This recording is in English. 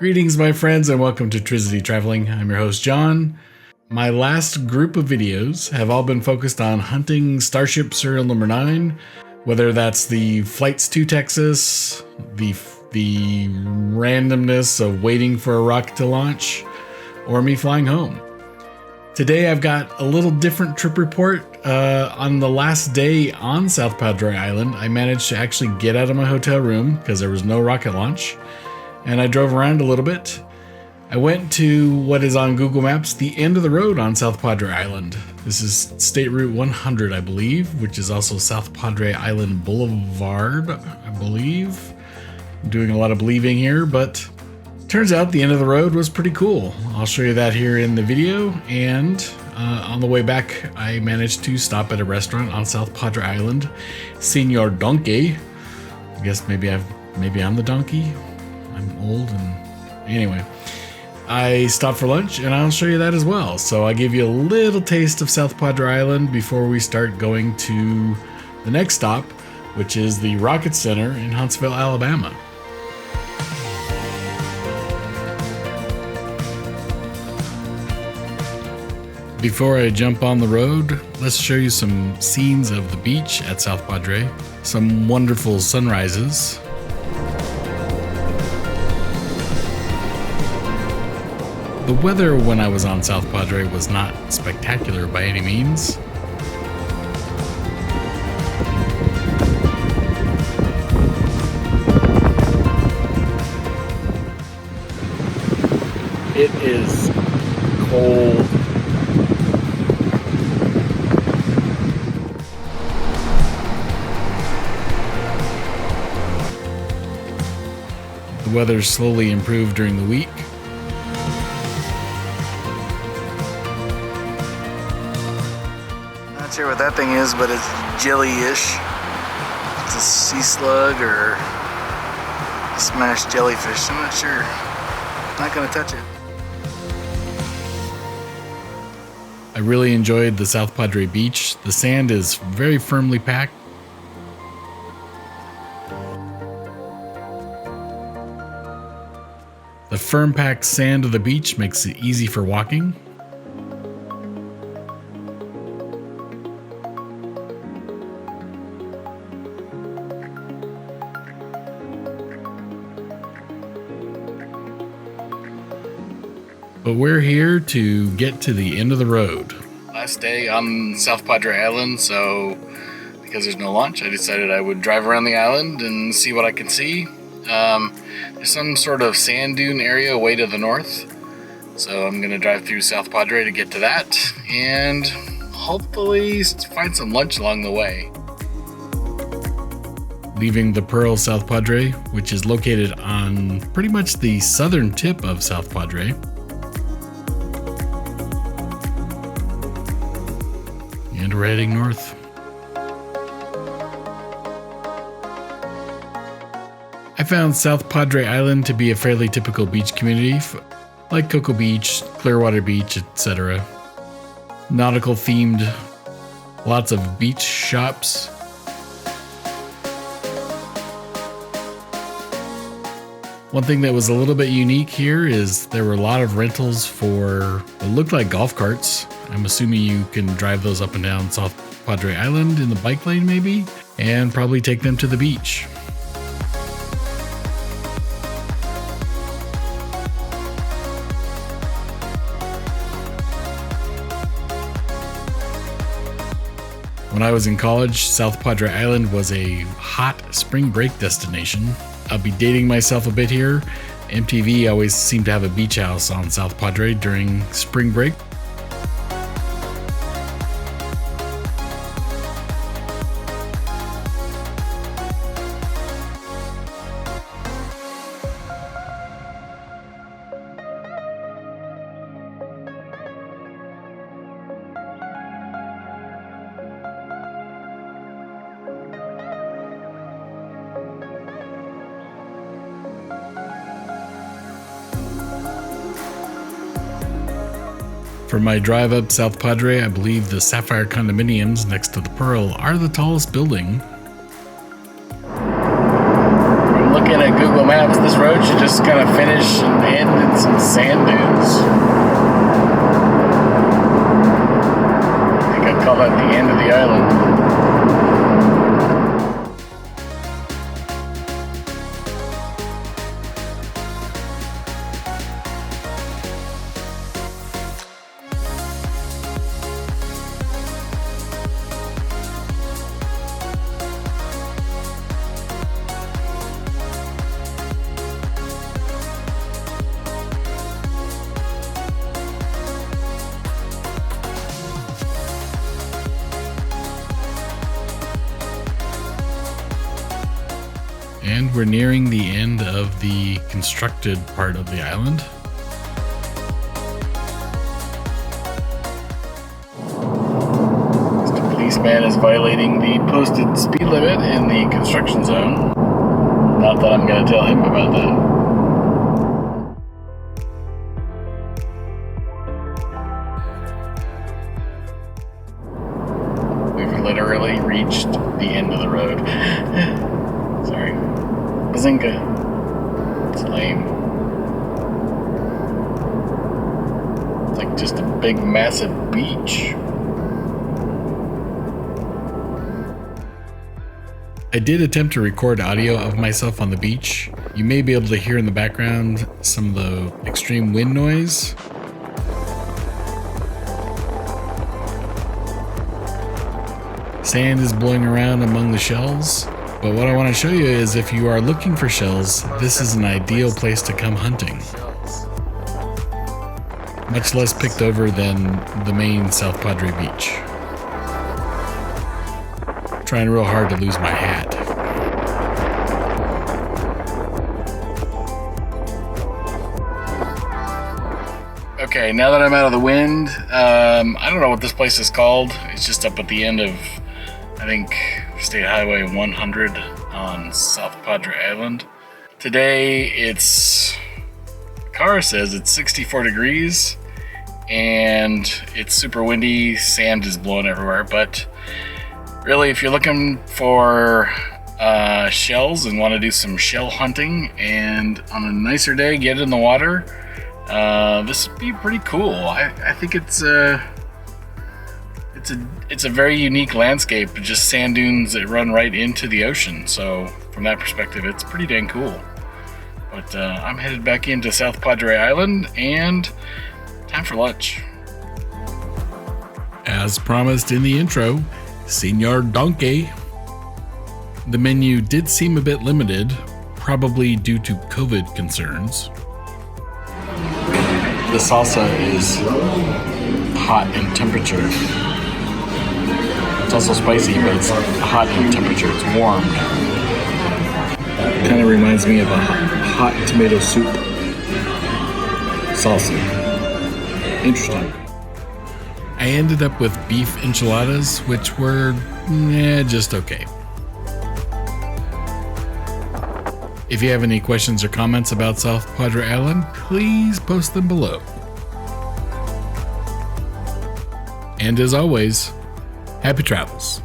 Greetings, my friends, and welcome to Trizity Traveling. I'm your host, John. My last group of videos have all been focused on hunting Starship Serial Number 9, whether that's the flights to Texas, the randomness of waiting for a rocket to launch, or me flying home. Today I've got a little different trip report. On the last day on South Padre Island, I managed to actually get out of my hotel room because there was no rocket launch, and I drove around a little bit. I went to what is on Google Maps the end of the road on South Padre Island. This is State Route 100, I believe, which is also South Padre Island Boulevard, I believe. I'm doing a lot of believing here, but turns out the end of the road was pretty cool. I'll show you that here in the video, and on the way back, I managed to stop at a restaurant on South Padre Island, Senor Donkey. I guess maybe I'm the donkey. I'm old, and anyway, I stopped for lunch, and I'll show you that as well. So I give you a little taste of South Padre Island before we start going to the next stop, which is the Rocket Center in Huntsville, Alabama. Before I jump on the road, let's show you some scenes of the beach at South Padre, some wonderful sunrises. The weather when I was on South Padre was not spectacular by any means. It is cold. The weather slowly improved during the week. Not sure what that thing is, but it's jelly-ish. It's a sea slug or a smashed jellyfish. I'm not sure. Not gonna touch it. I really enjoyed the South Padre Beach. The sand is very firmly packed. The firm packed sand of the beach makes it easy for walking. But we're here to get to the end of the road. Last day on South Padre Island, so because there's no launch, I decided I would drive around the island and see what I can see. There's some sort of sand dune area way to the north, so I'm gonna drive through South Padre to get to that and hopefully find some lunch along the way. Leaving the Pearl South Padre, which is located on pretty much the southern tip of South Padre, and we're heading north. I found South Padre Island to be a fairly typical beach community, like Cocoa Beach, Clearwater Beach, etc. Nautical themed, lots of beach shops. One thing that was a little bit unique here is there were a lot of rentals for what looked like golf carts. I'm assuming you can drive those up and down South Padre Island in the bike lane maybe, and probably take them to the beach. When I was in college, South Padre Island was a hot spring break destination. I'll be dating myself a bit here. MTV always seemed to have a beach house on South Padre during spring break. For my drive up South Padre, I believe the Sapphire condominiums next to the Pearl are the tallest building. From looking at Google Maps, this road should just kind of finish and landed some sand dunes. I think I'd call that the end of the island. And we're nearing the end of the constructed part of the island. Mr. Policeman is violating the posted speed limit in the construction zone. Not that I'm going to tell him about that. We've literally reached the end of the road. Sorry. Bazinga. It's lame. It's like just a big, massive beach. I did attempt to record audio of myself on the beach. You may be able to hear in the background some of the extreme wind noise. Sand is blowing around among the shells. But what I want to show you is if you are looking for shells, this is an ideal place to come hunting. Much less picked over than the main South Padre Beach. Trying real hard to lose my hat. Okay, now that I'm out of the wind, I don't know what this place is called. It's just up at the end of, I think, State Highway 100 on South Padre Island. Today the car says it's 64 degrees and it's super windy, sand is blowing everywhere, but really if you're looking for shells and want to do some shell hunting and on a nicer day get in the water, this would be pretty cool. I think it's a very unique landscape, just sand dunes that run right into the ocean. So from that perspective, it's pretty dang cool. But I'm headed back into South Padre Island and time for lunch. As promised in the intro, Senor Donkey. The menu did seem a bit limited, probably due to COVID concerns. The salsa is hot in temperature. It's also spicy, but it's hot in temperature. It's warmed. Kind of reminds me of a hot tomato soup salsa. Interesting. I ended up with beef enchiladas, which were just okay. If you have any questions or comments about South Padre Island, please post them below. And as always, happy travels.